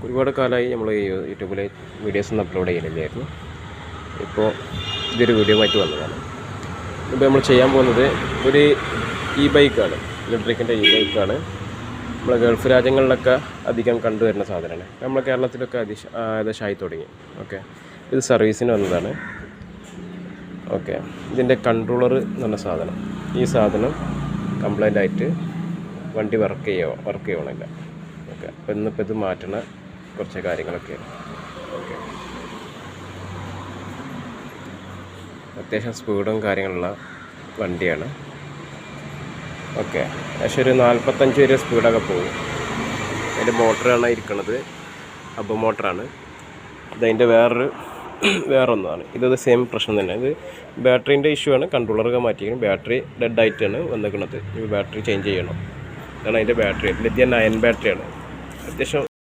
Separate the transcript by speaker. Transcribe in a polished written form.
Speaker 1: ഒരുപാട് കാലമായി നമ്മൾ യൂട്യൂബിൽ വീഡിയോസ് ഒന്നും അപ്ലോഡ് ചെയ്യുന്നില്ലായിരുന്നു. ഇപ്പോൾ ഇതൊരു വീഡിയോ ആയിട്ട് വന്നതാണ്. ഇപ്പോൾ നമ്മൾ ചെയ്യാൻ പോകുന്നത് ഒരു ബൈക്കാണ്, ഇലക്ട്രിക്കിൻ്റെ ബൈക്കാണ്. നമ്മളെ ഗൾഫ് രാജ്യങ്ങളിലൊക്കെ അധികം കണ്ടുവരുന്ന സാധനമാണ്. നമ്മളെ കേരളത്തിലൊക്കെ ഏകദേശമായി തുടങ്ങി. ഓക്കെ, ഇത് സർവീസിന് വന്നതാണ്. ഓക്കെ, ഇതിൻ്റെ കൺട്രോളർ എന്ന് പറഞ്ഞ സാധനം, ഈ സാധനം കംപ്ലൈൻ്റ് ആയിട്ട് വണ്ടി വർക്ക് ചെയ്യണില്ല. ഓക്കെ, അപ്പോൾ ഇന്നിപ്പോൾ ഇത് മാറ്റണ കുറച്ച് കാര്യങ്ങളൊക്കെ. ഓക്കെ, അത്യാവശ്യം സ്പീഡും കാര്യങ്ങളുള്ള വണ്ടിയാണ്. ഓക്കെ, പക്ഷേ ഒരു 45 വരെ സ്പീഡൊക്കെ പോകും. അതിൻ്റെ മോട്ടറാണ് ഇരിക്കുന്നത്, ഹബ് മോട്ടറാണ്. ഇതതിൻ്റെ വേറൊന്നാണ്. ഇത് സെയിം പ്രശ്നം തന്നെ. ഇത് ബാറ്ററീൻ്റെ ഇഷ്യൂ ആണ്. കൺട്രോളറൊക്കെ മാറ്റിയിരിക്കണം. ബാറ്ററി ഡെഡ് ആയിട്ടാണ് വന്നിരിക്കുന്നത്. ഈ ബാറ്ററി ചേഞ്ച് ചെയ്യണം. ഇതാണ് അതിൻ്റെ ബാറ്ററി. ലിഥിയം അയൺ ബാറ്ററിയാണ്. അത്യാവശ്യം